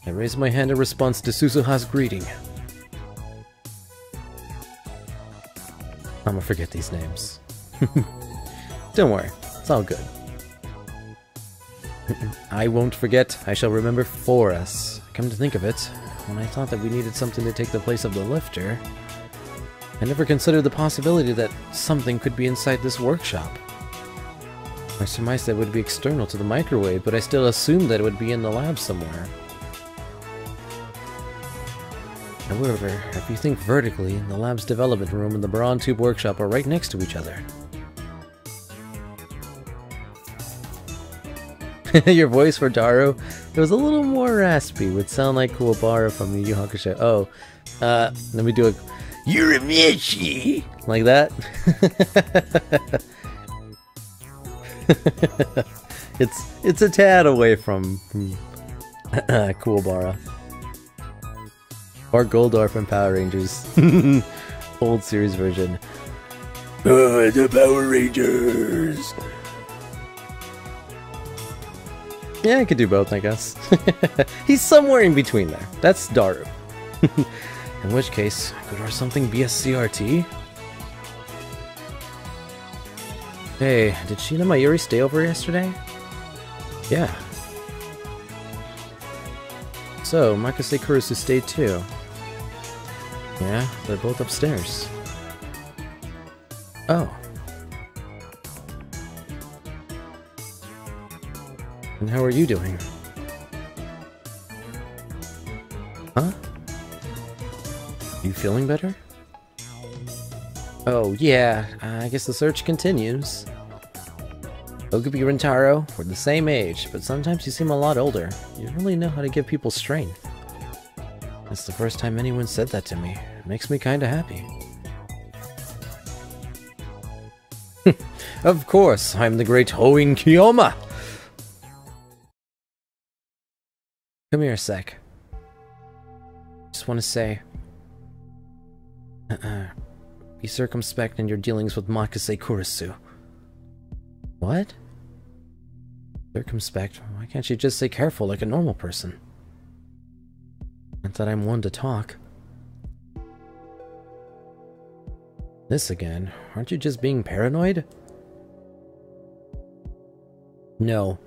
I raised my hand in response to Suzuha's greeting. I'm gonna forget these names. Don't worry, it's all good. I won't forget, I shall remember for us. Come to think of it, when I thought that we needed something to take the place of the lifter, I never considered the possibility that something could be inside this workshop. I surmised that it would be external to the microwave, but I still assumed that it would be in the lab somewhere. However, if you think vertically, the lab's development room and the Baron Tube workshop are right next to each other. Your voice for Daru, it was a little more raspy, would sound like Kuwabara from Yu Yu Hakusho. Oh, let me do a Uramichi! Like that? it's a tad away from Kuwabara. Or Goldar from Power Rangers. Old series version. The Power Rangers! Yeah, I could do both, I guess. He's somewhere in between there. That's Daru. In which case, could or something be a CRT? Hey, did Sheena Mayuri stay over yesterday? Yeah. So, Makase Kurusu stayed too. Yeah, they're both upstairs. Oh. And how are you doing? Huh? You feeling better? Oh, yeah, I guess the search continues. Okubi and Taro, we're the same age, but sometimes you seem a lot older. You really know how to give people strength. That's the first time anyone said that to me. It makes me kinda happy. Of course, I'm the great Hoin Kiyoma! Come here a sec. Just want to say... be circumspect in your dealings with Makase Kurusu. What? Circumspect? Why can't you just say careful like a normal person? Not that I'm one to talk. This again? Aren't you just being paranoid? No.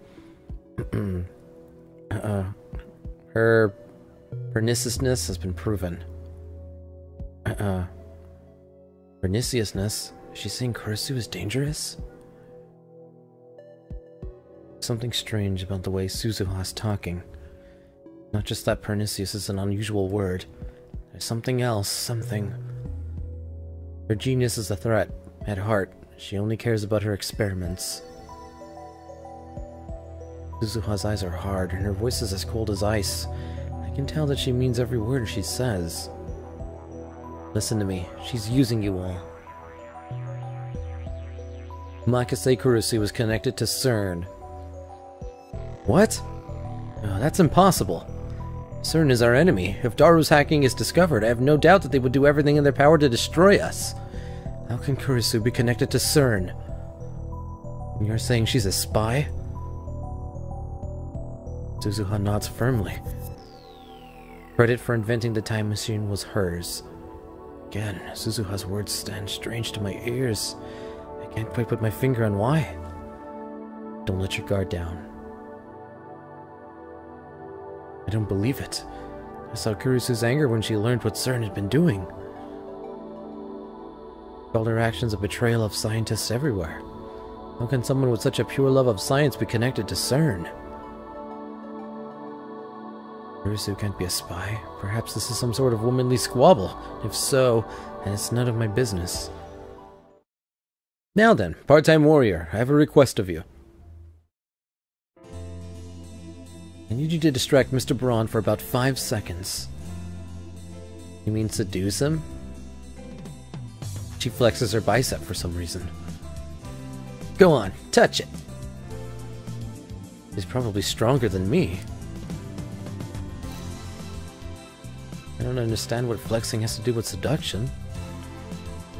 Her perniciousness has been proven. Perniciousness? Is she saying Kurusu is dangerous? Something strange about the way Suzuha's talking. Not just that pernicious is an unusual word. There's something else, something... Her genius is a threat. At heart, she only cares about her experiments. Suzuha's eyes are hard, and her voice is as cold as ice. I can tell that she means every word she says. Listen to me, she's using you all. Makase Kurusu was connected to CERN. What? Oh, that's impossible. CERN is our enemy. If Daru's hacking is discovered, I have no doubt that they would do everything in their power to destroy us. How can Kurusu be connected to CERN? You're saying she's a spy? Suzuha nods firmly. Credit for inventing the time machine was hers. Again, Suzuha's words stand strange to my ears. I can't quite put my finger on why. Don't let your guard down. I don't believe it. I saw Kurusu's anger when she learned what CERN had been doing. Called her actions a betrayal of scientists everywhere. How can someone with such a pure love of science be connected to CERN? Kurusu can't be a spy. Perhaps this is some sort of womanly squabble. If so, then it's none of my business. Now then, part-time warrior, I have a request of you. I need you to distract Mr. Braun for about 5 seconds. You mean seduce him? She flexes her bicep for some reason. Go on, touch it. He's probably stronger than me. I don't understand what flexing has to do with seduction.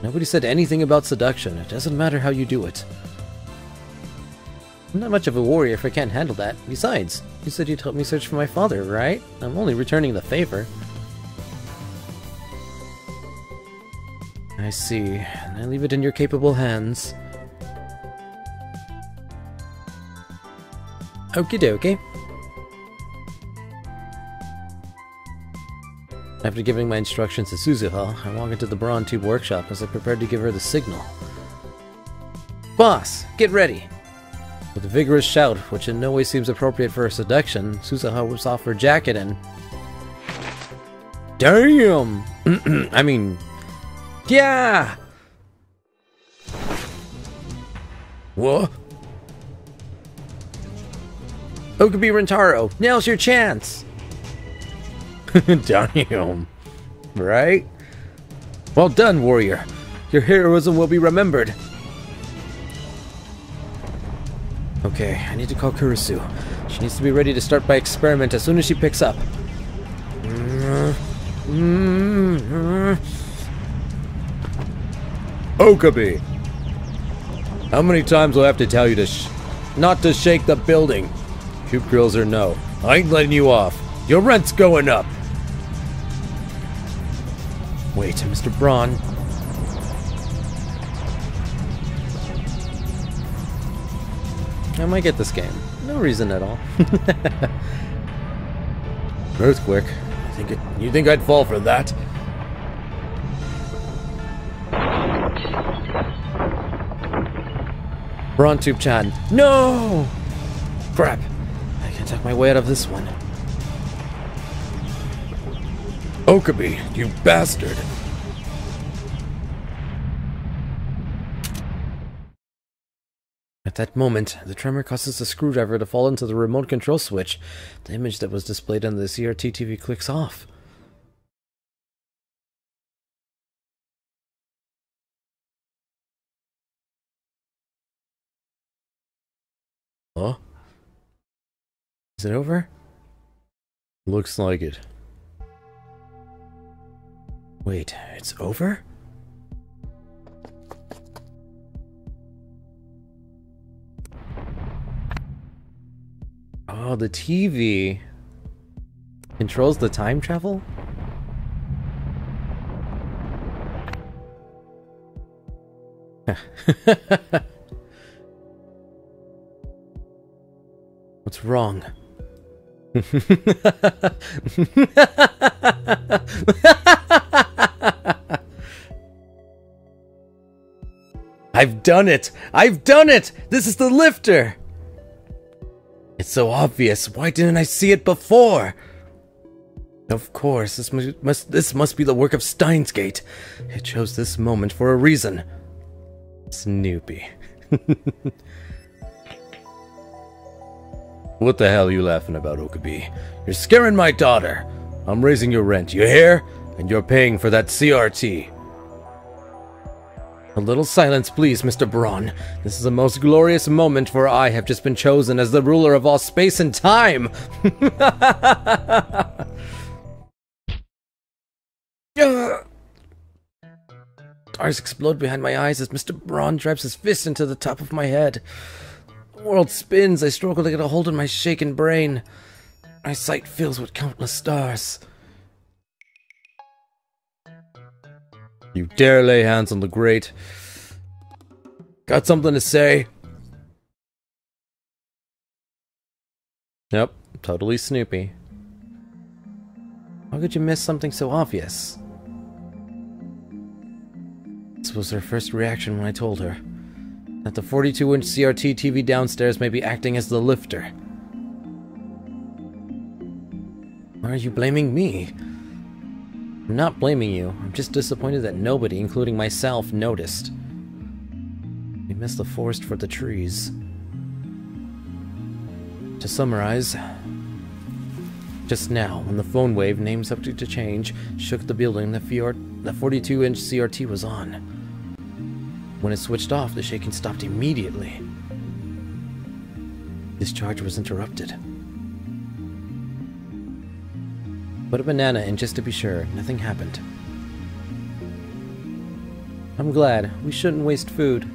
Nobody said anything about seduction. It doesn't matter how you do it. I'm not much of a warrior if I can't handle that. Besides, You said you'd help me search for my father, right? I'm only returning the favor. I see. I leave it in your capable hands. Okie dokie. After giving my instructions to Suzuha, I walk into the Brawn Tube workshop as I prepare to give her the signal. Boss, get ready! With a vigorous shout, which in no way seems appropriate for a seduction, Suzuha whips off her jacket and... Damn! I mean... Yeah! What? Okabe Rentaro, now's your chance! Damn. Right? Well done, warrior. Your heroism will be remembered. Okay, I need to call Kurisu. She needs to be ready to start by experiment as soon as she picks up. Okabe! How many times will I have to tell you to not to shake the building? Cube grills or no. I ain't letting you off. Your rent's going up. Wait, Mr. Braun. I might get this game. No reason at all. Earthquake. You think I'd fall for that? Braun Tube-chan. No! Crap. I can't talk my way out of this one. Okabe, you bastard! At that moment, the tremor causes the screwdriver to fall into the remote control switch. The image that was displayed on the CRT TV clicks off. Huh? Is it over? Looks like it. Wait, it's over? Oh, the TV controls the time travel? What's wrong? I've done it! I've done it! This is the lifter! It's so obvious. Why didn't I see it before? Of course, this must be the work of Steins Gate. It chose this moment for a reason. Snoopy. What the hell are you laughing about, Okabe? You're scaring my daughter. I'm raising your rent, you hear? And you're paying for that CRT. A little silence, please, Mr. Braun. This is the most glorious moment, for I have just been chosen as the ruler of all space and time! Stars explode behind my eyes as Mr. Braun drives his fist into the top of my head. The world spins. I struggle to get a hold of my shaken brain. My sight fills with countless stars. You dare lay hands on the great. Got something to say? Yep, totally Snoopy. How could you miss something so obvious? This was her first reaction when I told her that the 42-inch CRT TV downstairs may be acting as the lifter. Why are you blaming me? I'm not blaming you. I'm just disappointed that nobody, including myself, noticed. We missed the forest for the trees. To summarize, just now, when the phone wave, name subject to change, shook the building, the 42-inch CRT was on. When it switched off, the shaking stopped immediately. Discharge was interrupted. Put a banana in just to be sure. Nothing happened. I'm glad. We shouldn't waste food.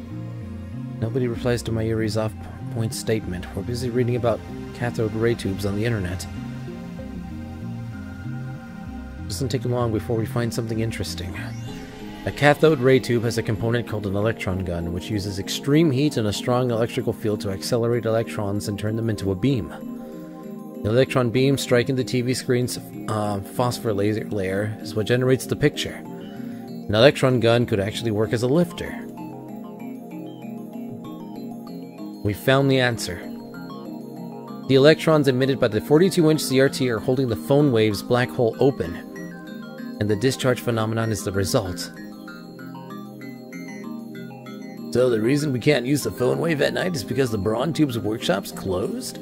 Nobody replies to Mayuri's off-point statement. We're busy reading about cathode ray tubes on the internet. It doesn't take long before we find something interesting. A cathode ray tube has a component called an electron gun, which uses extreme heat and a strong electrical field to accelerate electrons and turn them into a beam. The electron beam striking the TV screen's phosphor laser layer is what generates the picture. An electron gun could actually work as a lifter. We found the answer. The electrons emitted by the 42-inch CRT are holding the phone wave's black hole open, and the discharge phenomenon is the result. So the reason we can't use the phone wave at night is because the Braun Tube's workshop's closed?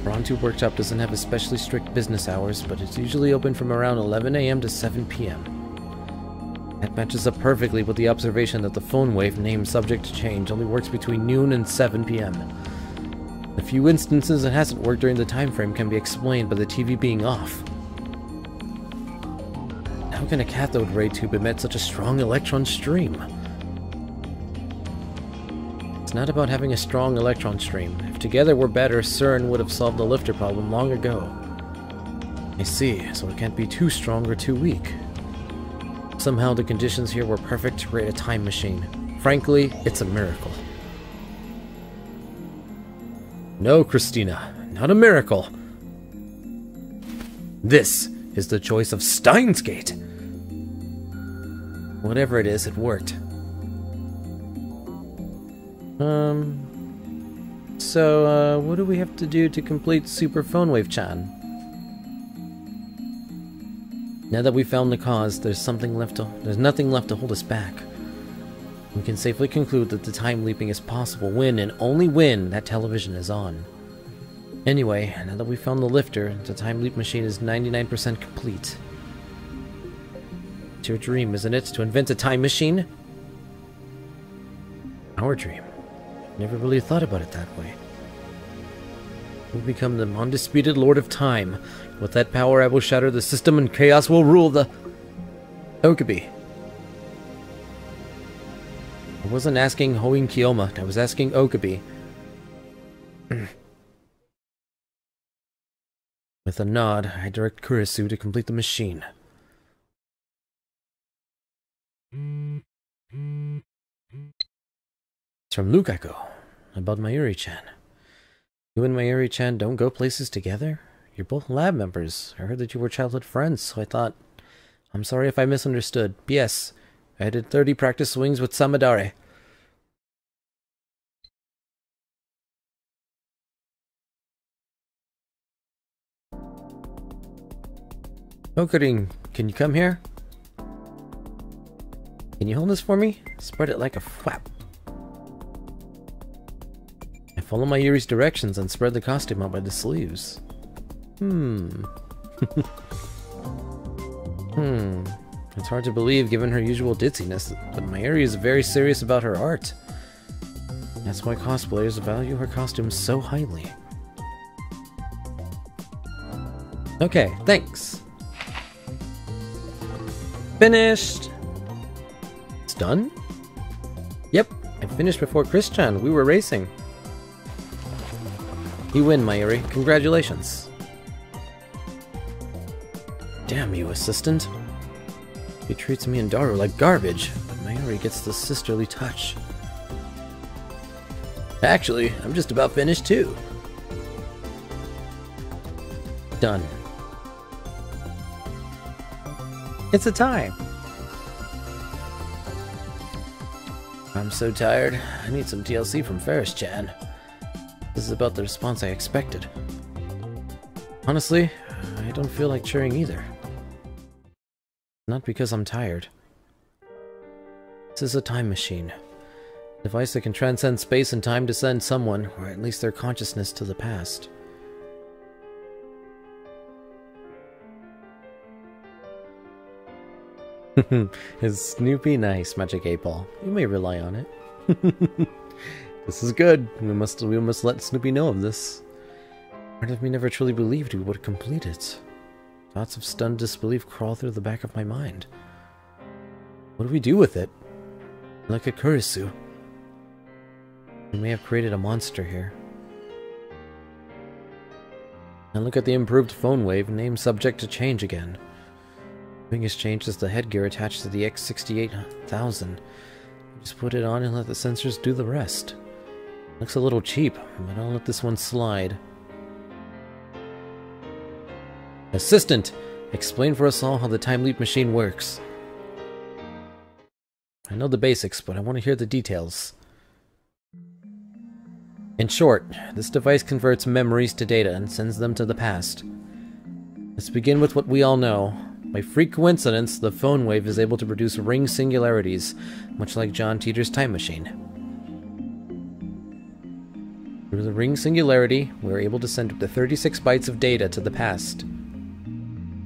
Braun Tube Workshop doesn't have especially strict business hours, but it's usually open from around 11 AM to 7 PM. That matches up perfectly with the observation that the phone wave, named subject to change, only works between noon and 7 PM. The few instances it hasn't worked during the time frame can be explained by the TV being off. How can a cathode ray tube emit such a strong electron stream? It's not about having a strong electron stream. If together were better, CERN would have solved the lifter problem long ago. I see, so it can't be too strong or too weak. Somehow the conditions here were perfect to create a time machine. Frankly, it's a miracle. No, Christina, not a miracle. This is the choice of Steins Gate. Whatever it is, it worked. So, what do we have to do to complete Super Phone Wave Chan? Now that we've found the cause, there's nothing left to hold us back. We can safely conclude that the time leaping is possible when, and only when, that television is on. Anyway, now that we've found the lifter, the time leap machine is 99% complete. It's your dream, isn't it, to invent a time machine? Our dream. Never really thought about it that way. We'll become the undisputed Lord of Time. With that power, I will shatter the system and chaos will rule the... Okabe. I wasn't asking Hoin Kiyoma, I was asking Okabe. With a nod, I direct Kurisu to complete the machine. It's from Lukaku, about Mayuri-chan. You and Mayuri-chan don't go places together? You're both lab members. I heard that you were childhood friends, so I thought... I'm sorry if I misunderstood. P.S. I did 30 practice swings with Samadare. Okarin, can you come here? Can you hold this for me? Spread it like a flap. I follow my Yuri's directions and spread the costume out by the sleeves. It's hard to believe given her usual ditziness, but Mayuri is very serious about her art. That's why cosplayers value her costumes so highly. Okay, thanks. Finished! It's done? Yep, I finished before Chris-chan. We were racing. You win, Mayuri. Congratulations. Damn you, assistant. He treats me and Daru like garbage, but Mayuri gets the sisterly touch. Actually, I'm just about finished too. Done. It's a tie. I'm so tired. I need some TLC from Ferris-chan. This is about the response I expected. Honestly, I don't feel like cheering either. Not because I'm tired. This is a time machine. A device that can transcend space and time to send someone, or at least their consciousness, to the past. Is Snoopy nice, Magic 8 Ball? You may rely on it. This is good. We must let Snoopy know of this. Part of me never truly believed we would complete it. Thoughts of stunned disbelief crawl through the back of my mind. What do we do with it? Like a Kurisu. We may have created a monster here. And look at the improved phone wave, name subject to change again. The biggest change is the headgear attached to the X68000. Just put it on and let the sensors do the rest. Looks a little cheap, but I'll let this one slide. Assistant, explain for us all how the time leap machine works. I know the basics, but I want to hear the details. In short, this device converts memories to data and sends them to the past. Let's begin with what we all know. By freak coincidence, the phone wave is able to produce ring singularities, much like John Teeter's time machine. Through the ring singularity, we are able to send up to 36 bytes of data to the past.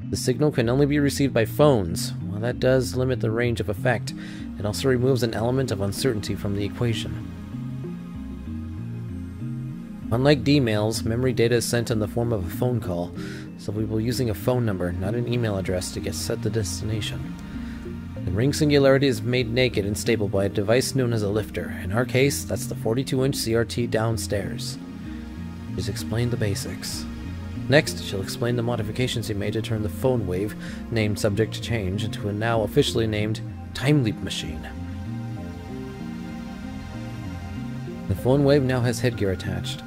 The signal can only be received by phones. While that does limit the range of effect, it also removes an element of uncertainty from the equation. Unlike D-mails, memory data is sent in the form of a phone call, so we will be using a phone number, not an email address, to get set the destination. The ring singularity is made naked and stable by a device known as a lifter. In our case, that's the 42-inch CRT downstairs. She's explained the basics. Next, she'll explain the modifications he made to turn the phone wave, named subject to change, into a now officially named time leap machine. The phone wave now has headgear attached.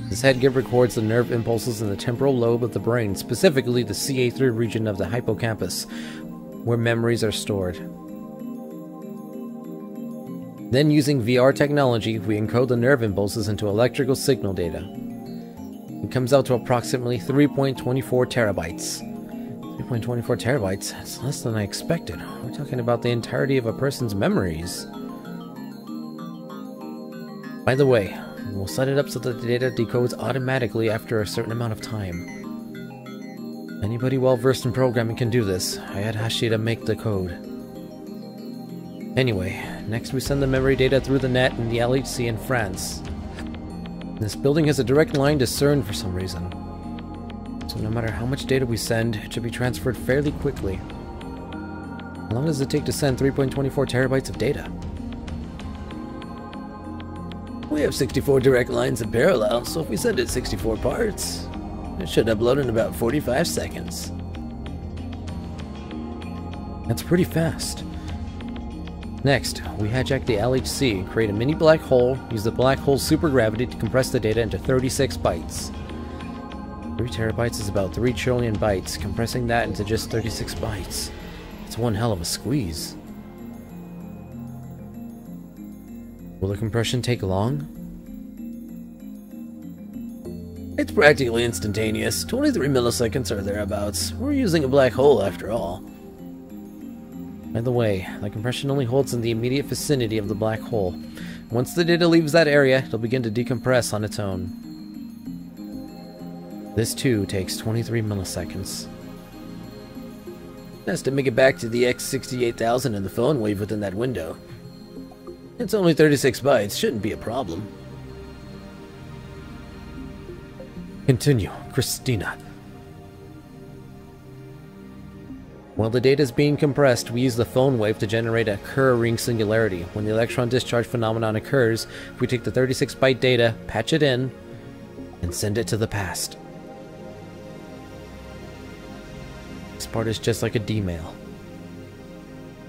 This headgear records the nerve impulses in the temporal lobe of the brain, specifically the CA3 region of the hippocampus, where memories are stored. Then, using VR technology, we encode the nerve impulses into electrical signal data. It comes out to approximately 3.24 terabytes. 3.24 terabytes? That's less than I expected. We're talking about the entirety of a person's memories. By the way, we'll set it up so that the data decodes automatically after a certain amount of time. Anybody well-versed in programming can do this. I had Hashida make the code. Anyway, next we send the memory data through the net in the LHC in France. This building has a direct line to CERN for some reason. So no matter how much data we send, it should be transferred fairly quickly. How long does it take to send 3.24 terabytes of data? We have 64 direct lines in parallel, so if we send it 64 parts, it should upload in about 45 seconds. That's pretty fast. Next, we hijack the LHC, create a mini black hole, use the black hole's supergravity to compress the data into 36 bytes. 3 terabytes is about 3 trillion bytes, compressing that into just 36 bytes. It's one hell of a squeeze. Will the compression take long? It's practically instantaneous. 23 milliseconds or thereabouts. We're using a black hole after all. By the way, the compression only holds in the immediate vicinity of the black hole. Once the data leaves that area, it'll begin to decompress on its own. This too takes 23 milliseconds. Has to make it back to the X68000 and the phone wave within that window. It's only 36 bytes, shouldn't be a problem. Continue, Christina. While the data is being compressed, we use the phone wave to generate a Kerr ring singularity. When the electron discharge phenomenon occurs, we take the 36-byte data, patch it in, and send it to the past. This part is just like a D-mail.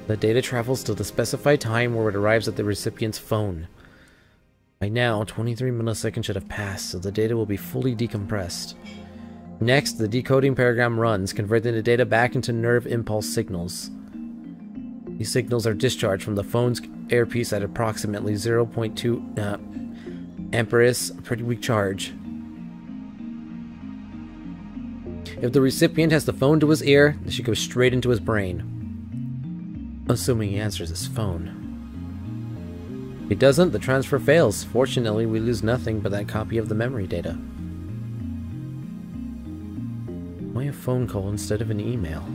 The data travels to the specified time where it arrives at the recipient's phone. By now, 23 milliseconds should have passed, so the data will be fully decompressed. Next, the decoding program runs, converting the data back into nerve impulse signals. These signals are discharged from the phone's earpiece at approximately 0.2 amperes, a pretty weak charge. If the recipient has the phone to his ear, it should go straight into his brain. Assuming he answers his phone. If he doesn't, the transfer fails. Fortunately, we lose nothing but that copy of the memory data. Why a phone call instead of an email?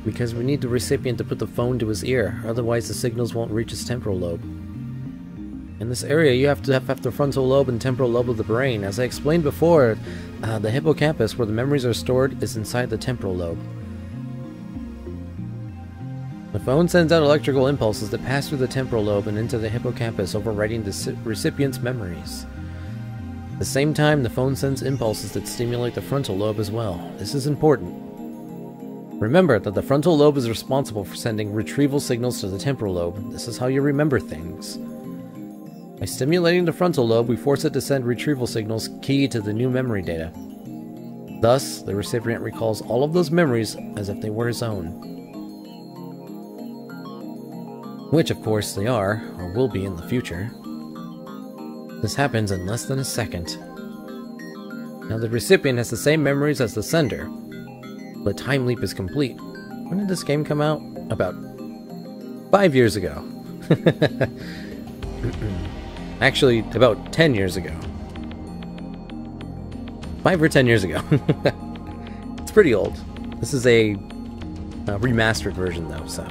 Because we need the recipient to put the phone to his ear, otherwise the signals won't reach his temporal lobe. In this area, you have to have the frontal lobe and temporal lobe of the brain. As I explained before, the hippocampus, where the memories are stored, is inside the temporal lobe. The phone sends out electrical impulses that pass through the temporal lobe and into the hippocampus, overwriting the recipient's memories. At the same time, the phone sends impulses that stimulate the frontal lobe as well. This is important. Remember that the frontal lobe is responsible for sending retrieval signals to the temporal lobe. This is how you remember things. By stimulating the frontal lobe, we force it to send retrieval signals key to the new memory data. Thus, the recipient recalls all of those memories as if they were his own. Which, of course, they are, or will be in the future. This happens in less than a second. Now, the recipient has the same memories as the sender. The time leap is complete. When did this game come out? About 5 years ago. Actually, about 10 years ago. 5 or 10 years ago. It's pretty old. This is a remastered version, though, so...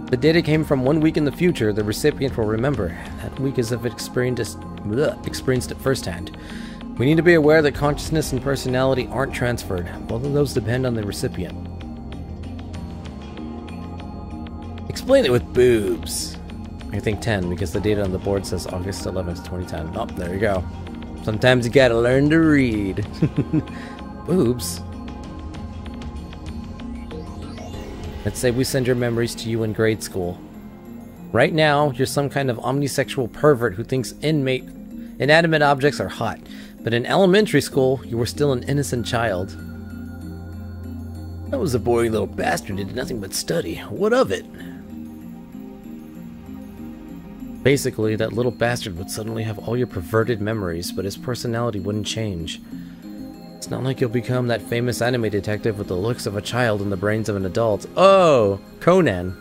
The data came from 1 week in the future. The recipient will remember that week as if it experienced it firsthand. We need to be aware that consciousness and personality aren't transferred. Both of those depend on the recipient. Explain it with boobs. I think 10, because the data on the board says August 11th, 2010. Oh, there you go. Sometimes you gotta learn to read. Boobs? Let's say we send your memories to you in grade school. Right now, you're some kind of omnisexual pervert who thinks inanimate objects are hot. But in elementary school, you were still an innocent child. I was a boring little bastard who did nothing but study. What of it? Basically, that little bastard would suddenly have all your perverted memories, but his personality wouldn't change. It's not like you'll become that famous anime detective with the looks of a child and the brains of an adult. Oh! Conan.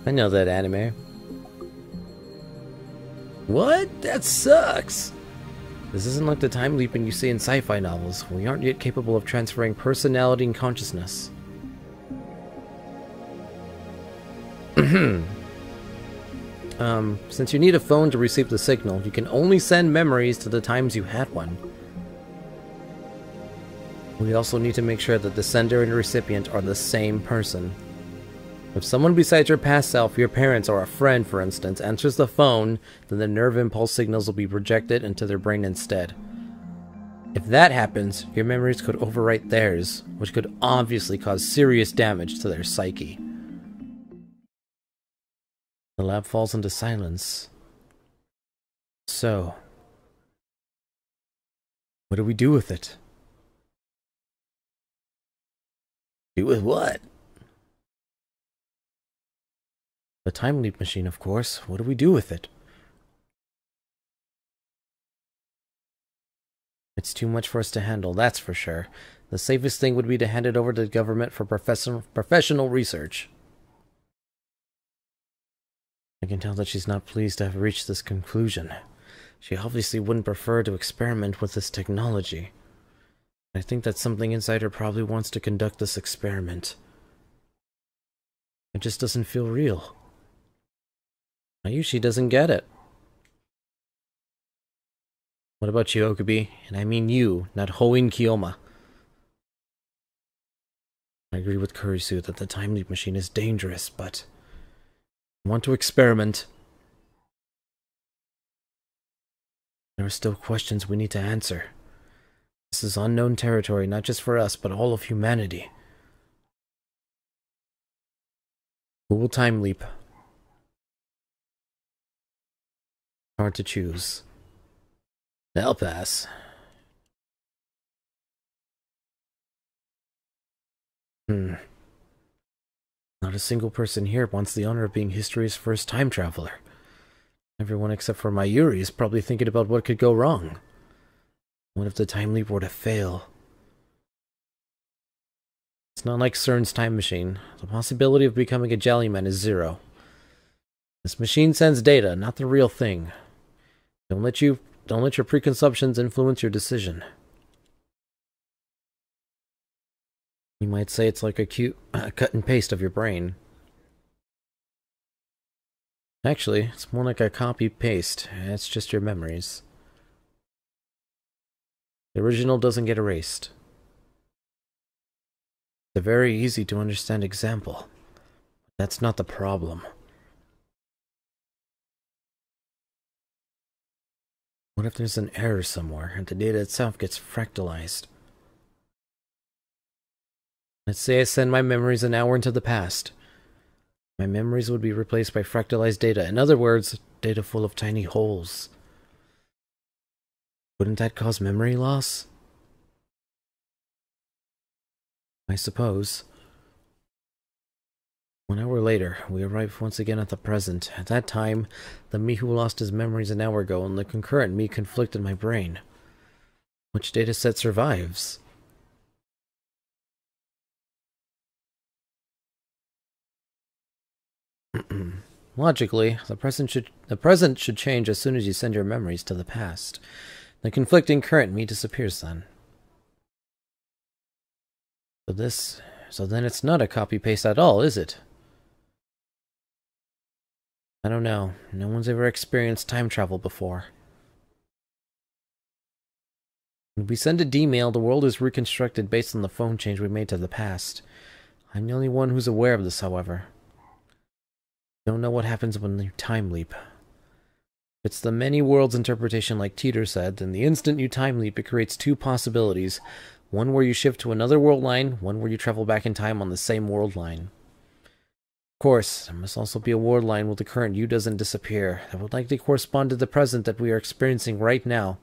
I know that anime. What? That sucks! This isn't like the time leaping you see in sci-fi novels. We aren't yet capable of transferring personality and consciousness. Since you need a phone to receive the signal, you can only send memories to the times you had one. We also need to make sure that the sender and recipient are the same person. If someone besides your past self, your parents, or a friend, for instance, answers the phone, then the nerve impulse signals will be projected into their brain instead. If that happens, your memories could overwrite theirs, which could obviously cause serious damage to their psyche. The lab falls into silence. So, what do we do with it? Do with what? The time leap machine, of course. What do we do with it? It's too much for us to handle, that's for sure. The safest thing would be to hand it over to the government for professional research. I can tell that she's not pleased to have reached this conclusion. She obviously wouldn't prefer to experiment with this technology. I think that something inside her probably wants to conduct this experiment. It just doesn't feel real. Ayushi doesn't get it. What about you, Okubi? And I mean you, not Hoin Kiyoma. I agree with Kurisu that the time leap machine is dangerous, but I want to experiment. There are still questions we need to answer. This is unknown territory, not just for us, but all of humanity. Who will time leap? Hard to choose. I'll pass. Not a single person here wants the honor of being history's first time traveler. Everyone except for Mayuri is probably thinking about what could go wrong. What if the time leap were to fail? It's not like CERN's time machine. The possibility of becoming a jellyman is 0. This machine sends data, not the real thing. Don't let your preconceptions influence your decision. You might say it's like a cute cut and paste of your brain. Actually, it's more like a copy-paste. It's just your memories. The original doesn't get erased. It's a very easy to understand example. That's not the problem. What if there's an error somewhere and the data itself gets fractalized? Let's say I send my memories an hour into the past. My memories would be replaced by fractalized data. In other words, data full of tiny holes. Wouldn't that cause memory loss? I suppose. 1 hour later, we arrive once again at the present. At that time, the me who lost his memories an hour ago and the concurrent me conflict in my brain. Which dataset survives? Logically, the present should change as soon as you send your memories to the past. The conflicting current me disappears then. So then it's not a copy-paste at all, is it? I don't know. No one's ever experienced time travel before. When we send a D-mail, the world is reconstructed based on the phone change we made to the past. I'm the only one who's aware of this, however. Don't know what happens when you time leap. If it's the many worlds interpretation like Teeter said, then the instant you time leap, it creates two possibilities. One where you shift to another world line, one where you travel back in time on the same world line. Of course, there must also be a world line where the current you doesn't disappear. That would likely correspond to the present that we are experiencing right now.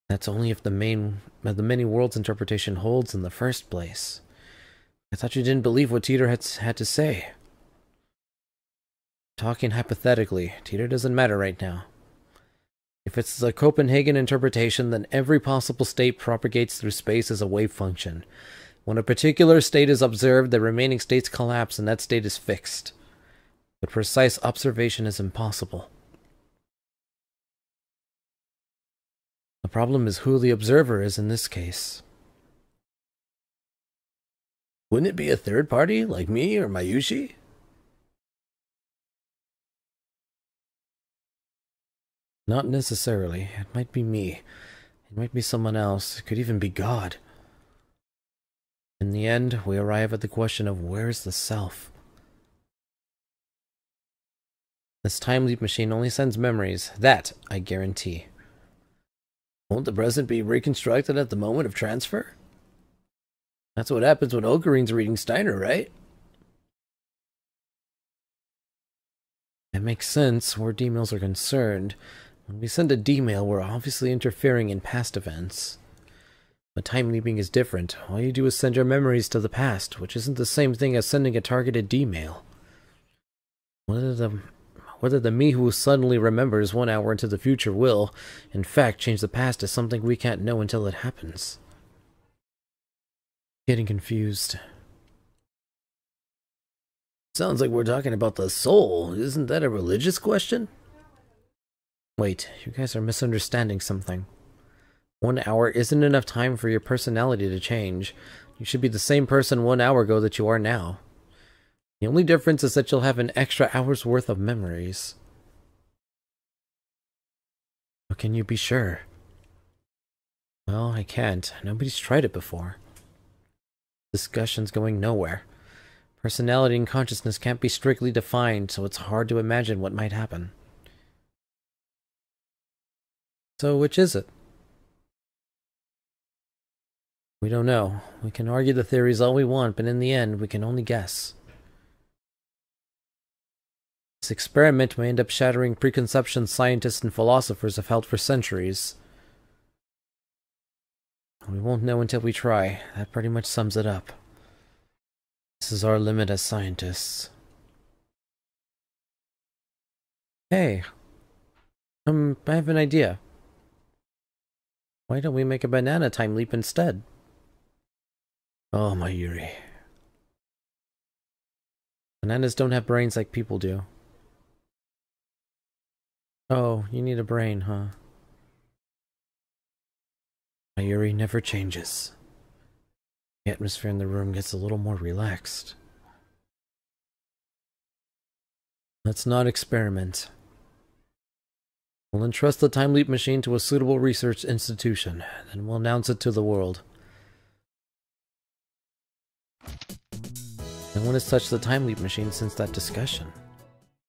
That's only if the many worlds interpretation holds in the first place. I thought you didn't believe what Teeter had to say. Talking hypothetically, Teeter doesn't matter right now. If it's the Copenhagen interpretation, then every possible state propagates through space as a wave function. When a particular state is observed, the remaining states collapse and that state is fixed. But precise observation is impossible. The problem is who the observer is in this case. Wouldn't it be a third party, like me or Mayushi? Not necessarily. It might be me. It might be someone else. It could even be God. In the end, we arrive at the question of where's the self? This time leap machine only sends memories. That, I guarantee. Won't the present be reconstructed at the moment of transfer? That's what happens when Okarine's reading Steiner, right? That makes sense where D-mails are concerned. When we send a D-mail, we're obviously interfering in past events. But time leaping is different. All you do is send your memories to the past, which isn't the same thing as sending a targeted D-mail. Whether the me who suddenly remembers 1 hour into the future will, in fact, change the past is something we can't know until it happens. Getting confused. Sounds like we're talking about the soul. Isn't that a religious question? Wait, you guys are misunderstanding something. 1 hour isn't enough time for your personality to change. You should be the same person 1 hour ago that you are now. The only difference is that you'll have an extra hour's worth of memories. How can you be sure? Well, I can't. Nobody's tried it before. Discussion's going nowhere. Personality and consciousness can't be strictly defined, so it's hard to imagine what might happen. So which is it? We don't know. We can argue the theories all we want, but in the end, we can only guess. This experiment may end up shattering preconceptions scientists and philosophers have held for centuries. We won't know until we try. That pretty much sums it up. This is our limit as scientists. Hey. I have an idea. Why don't we make a banana time leap instead? Oh, my Yuri. Bananas don't have brains like people do. Oh, you need a brain, huh? Mayuri never changes. The atmosphere in the room gets a little more relaxed. Let's not experiment. We'll entrust the time leap machine to a suitable research institution, then we'll announce it to the world. No one has touched the time leap machine since that discussion.